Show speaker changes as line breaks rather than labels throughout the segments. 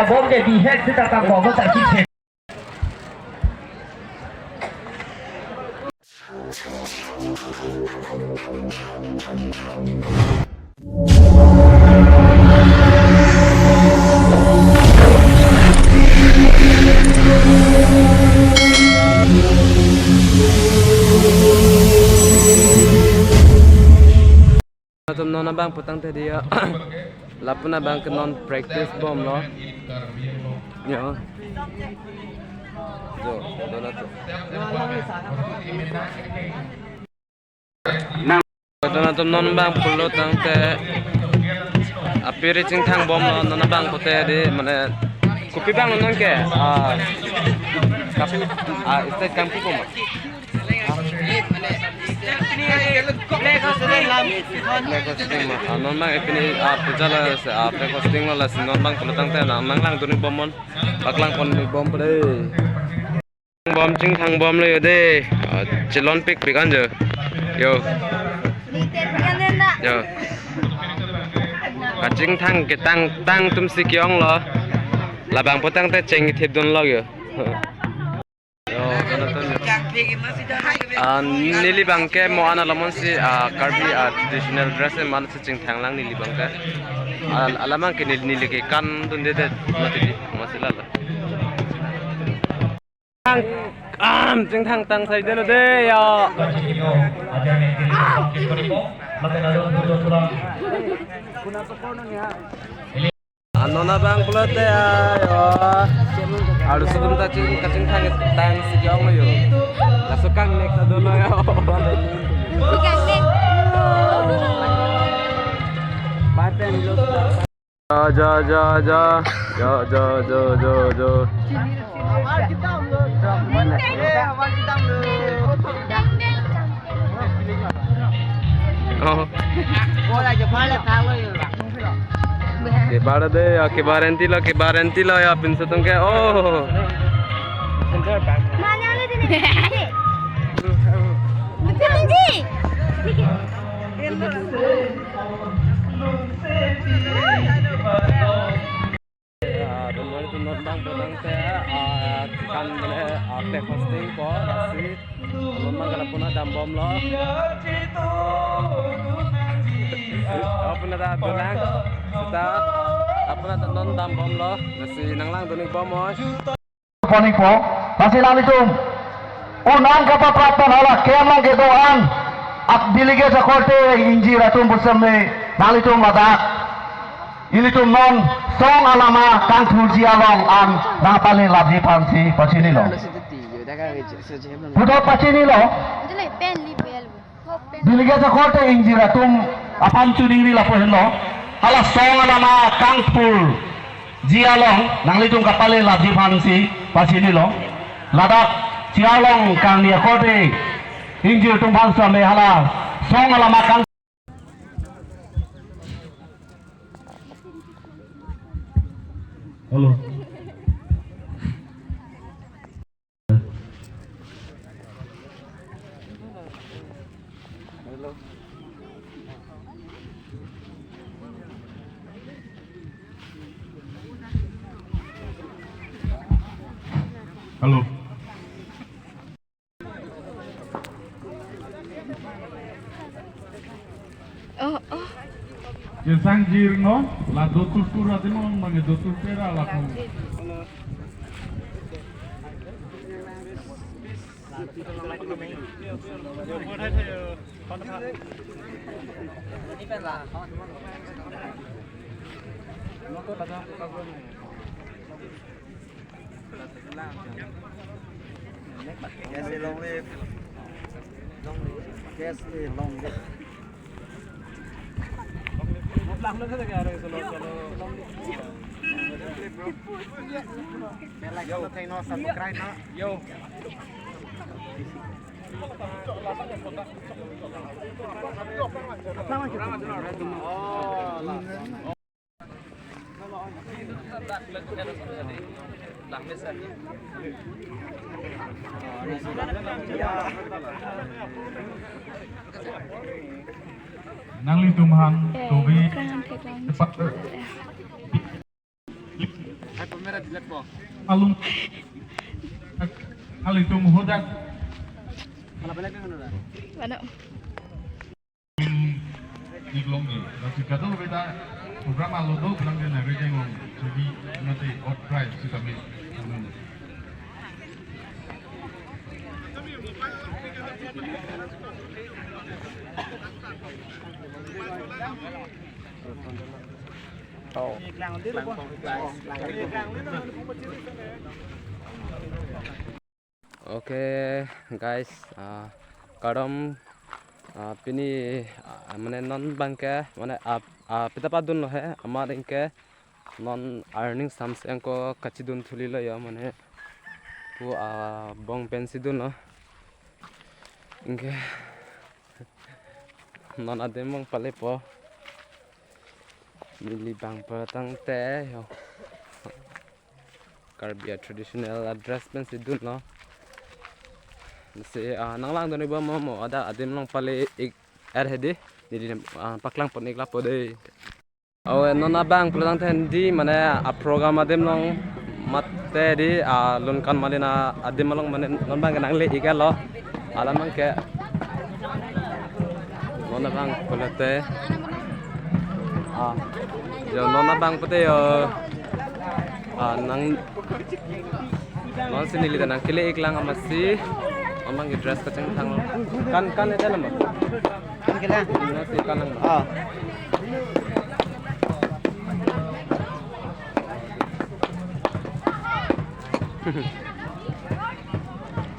bom ke di head kita tak bom tak cik.
Nona bang putang tadi ya, lapuna bang ke non practice bom lo, ya, jo, dona tu. Dona tu non bang pulo tang te, api reaching thang bom lo nona bang pute di mana, kopi bang non ke, kapi, state kampu koma. Non bang ini pujala precosting lo las non bang pelutang teh nang lang tunik bomon baklang pon bom pada bom cing thang bom le de celon pik pikan je yo yo kacing thang ke tang tum sikyong lo labang potang teh ceng thip don lo yo nili bangke mo ana lamon si Karbi traditional dress e man sing thanglang nili bangke alamang ke nili ke kan dun de mati masila la jing thang tang sai de de ya nona bang pula te ayo alu sebelum kacing tang sejauh lo yo lasukang nek ta dolo yo baten lo jo oh bola je bala thalo yo ke barenti lo ya pinso tung ke oh mana le dine betul ji kan mene ate hosting ko rasi lomang gala puna dambom lo apuna da dolang kita apuna non dambom lo rasi nanglang doning bomos
Poning po masih lali tum unang kapapratan hala kemang ke doan ak dilige sa korte injira tum busame lali tum madak ini tum non song alama kang turji along an napale labji pansi pachini lo Budot pachini lo dilige sa korte injira tum apan tuning ni lapo lo hala song alama kang pul jialong nanglitung kapale labji pansi pasini lo ladak jialong kang dia korte injir tum bangsa me hala song alama kang halo halo Kesang jirno la dotul pura dino mange dotul pera la ko KSA long live KSA long live lang na sa kaya solo yo kay no subscribe na yo oh
Nang litumhan tobi cepat alum alitum hudak
Ano?
iglongi nasi kado beta program alodo bilang dia nabi jengong jadi nanti outcry si kami
Oke guys, kadang pini mana non bangke mana pita padun loh he, amar ingke non earning sums engko kacidun thuli lo ya mana ku bong pensi dun loh, ingke non ada mong pale po mili bang petang teh yo, Karbi traditional dress pensi dun loh. Si nang lang doni ba mo ada adim lang pale hedi jadi paklang pon ikla pode aw nona bang pulang tendi mana program adim lang matte di lun kan malina adim lang mana non bang nang le igal lo alam mang ke nona bang pulate yo nona bang pute yo nang non sinili nang kile iklang amasi Amang dress kacang thang kan ada lama
Kan kila.
nasi kan lang
Oh.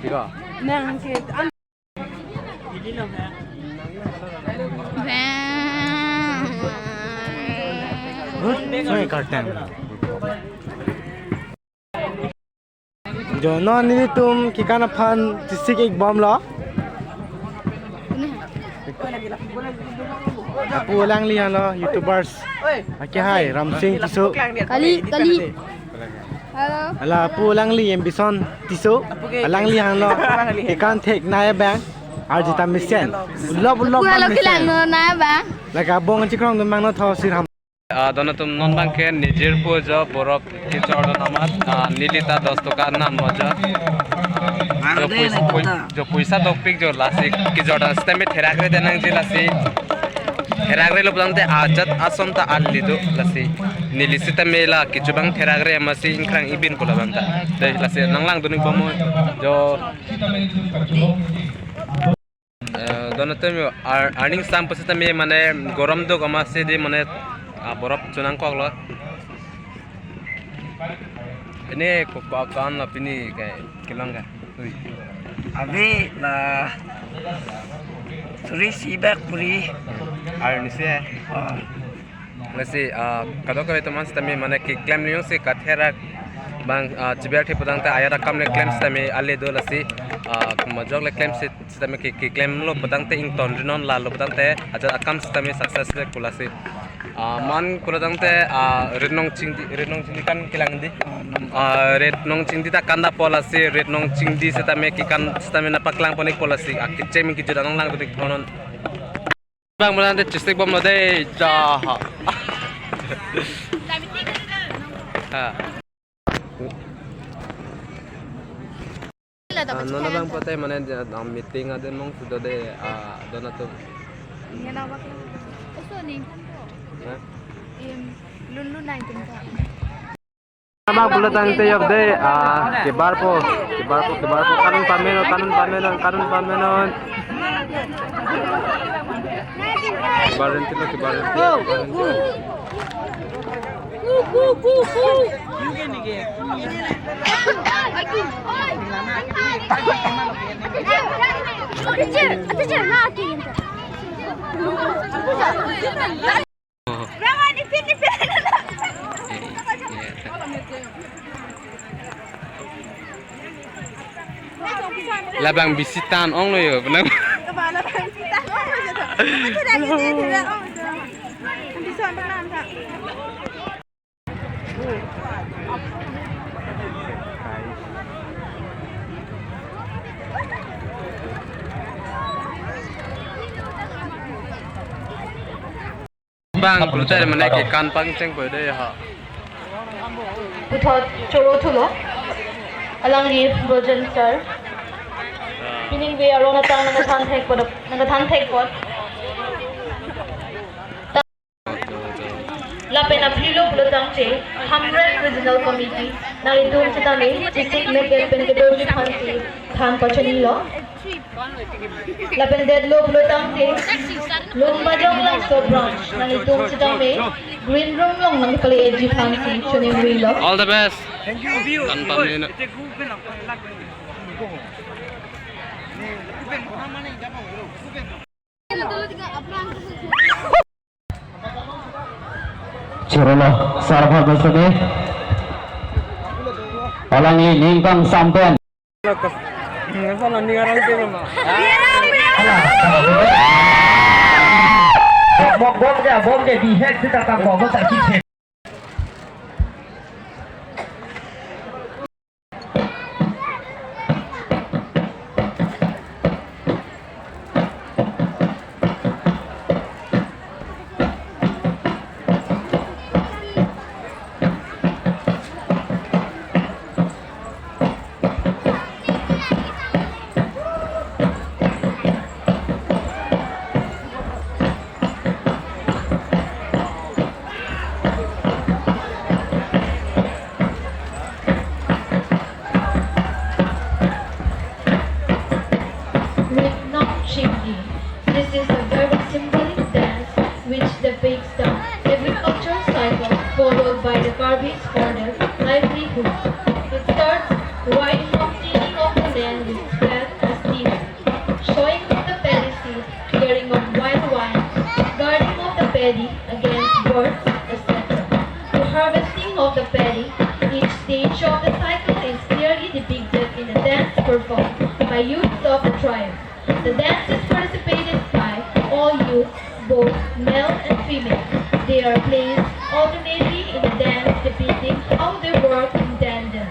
tiga
Nang kid.
Soy kartan. जो नॉन नहीं तुम कि काना फन जिससे एक बम लो pulang lihat lo YouTubers oke hai Ramsing Tisso
Kali. Halo.
ala pulang li ambison Tisso alang lihat lo ikan tek naya bang arjita mission lo
Halo kilang na ba?
laga bong cikrong tu mang no tho siram
dono tum non bang ke nijir po jo borok ki jordan amat nilita 10 toka nam moja jo puisa dok pik jo lasi ki jordan stemi therakre denang ji lasi therakre lo blante ajat asom ta alli do lasi nilisita mela ki jubang therakre amasi inkrang ibin ko labanta dai lasi nanglang doni bomo jo dono tum earning sam pasita me mane gorom do amase di mane borok cunang kok lo ini kokan apa ini kayak kilang kan
Abi na suri sibak puri
air ni sih masih kalau kau itu mas tapi mana ki klaim ni sih kathera bang cibiar ti pedang ta ayat kam le claim tapi ale do lasi majok le claim sih tapi ki claim lo pedang te ing ton rinon la lo pedang te aja akam tapi success le kulasi man kuladang te rednong chingdi kan kilang di rednong chingdi ta kanda polasi rednong chingdi seta me ki kan seta me na paklang ponik polasi akitche mi ki judang lang donik konon bang mulan te chistik bom de ja ha nona bang patay mana meeting ada mong sudah de donatum
Ngena ba? Uso ni. Lulun na itin ka.
Abang pulatang tayog de kibar po kanun pamenon kibaran tilo labang bisitan ong lo yo benar bang pulu teh mana ke kan pang ceng pada deh ha.
Putot choro thulo alang li brojen sir meaning we are on a tang nang than thek pot la pena philo pulo tang che hamren regional committee na idum chitami district में के pen के दोजी खांसी थान पचनी लो la pen dead lo pulo tang che lumba jong lang so branch na idum chitami green room long nang kali eji fancy chuni wi lo
All the best. Thank you. Kan pam ni nak.
Cirolo sarva besade Alangi ningkang sampean bom ke di head kita tak bawa tak kita
This is a very symbolic dance which depicts the agricultural cycle followed by the Karbis for their livelihood. It starts riding of tilling of the land with flat as deep, showing of the paddy seed, clearing of wild wine, guarding of the paddy against birds, etc. The harvesting of the paddy, each stage of the cycle is clearly depicted in a dance performed by youths of the tribe. The dance is participated by all youth, both male and female. They are placed alternately in a dance depicting how they work in tandem.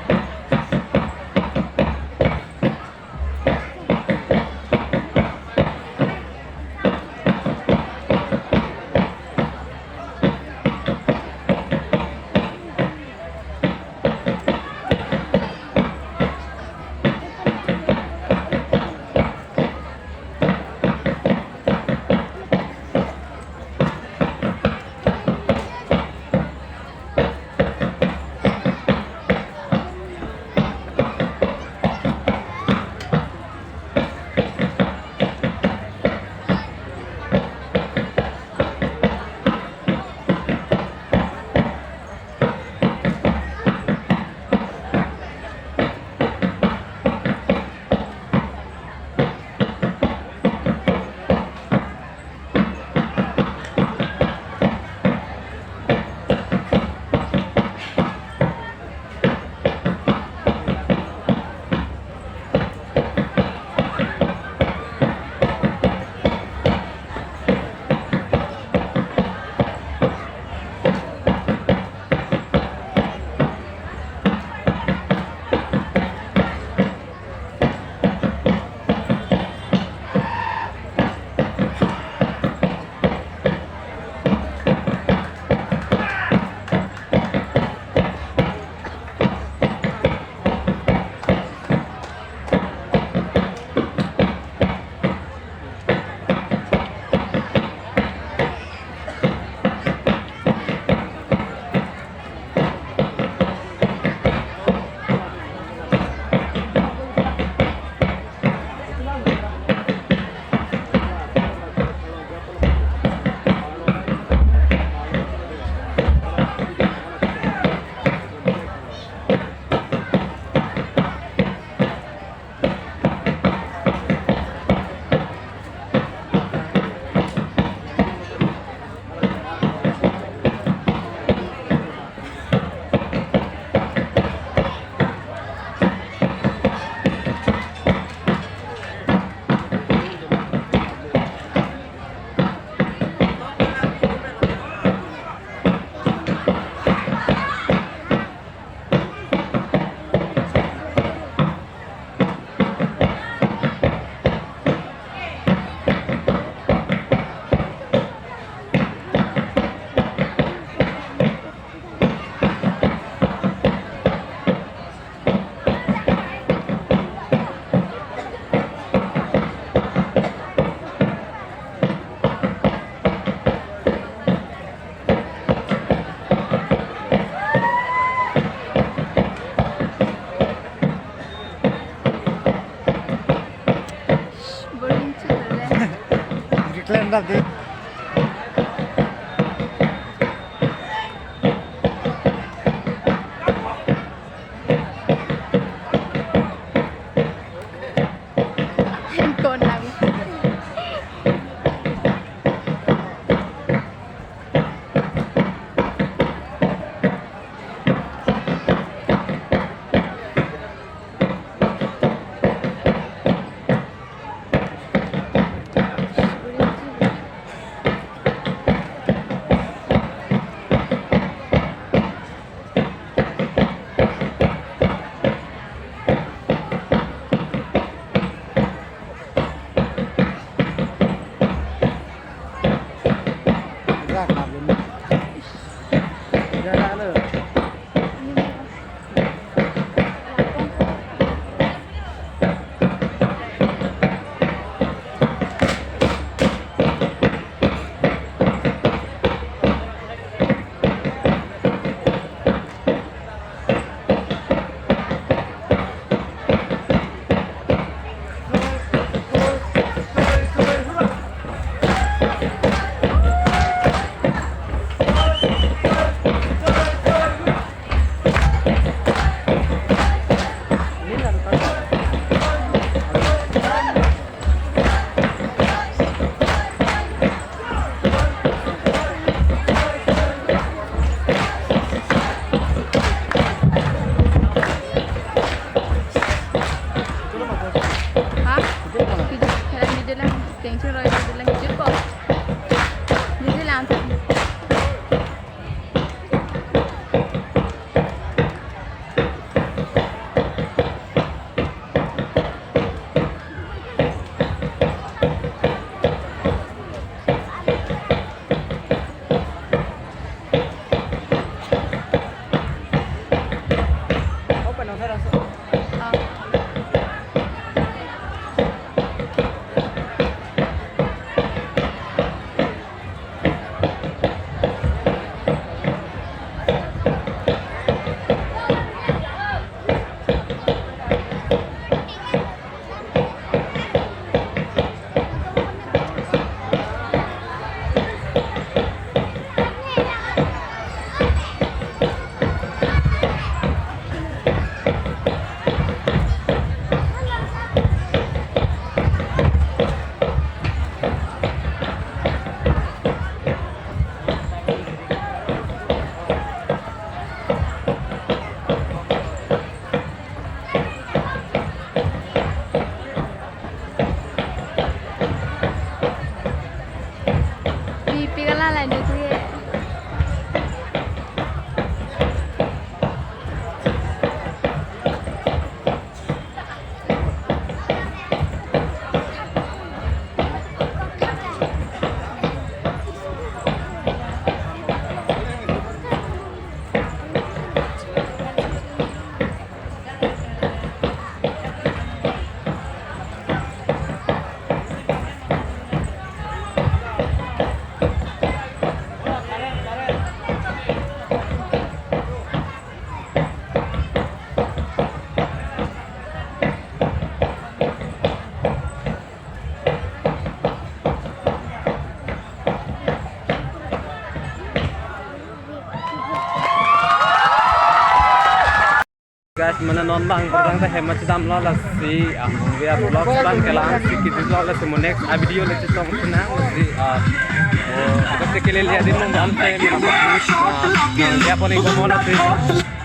Kalian berarti.
Handphone lagi.
Guys, mana non bang kurang teh hemat sedam lola si dia vlog ban kelang sedikit lola si next video lagi song senang si pasti kalian lihat di nong ampe dia pun ikut mola sih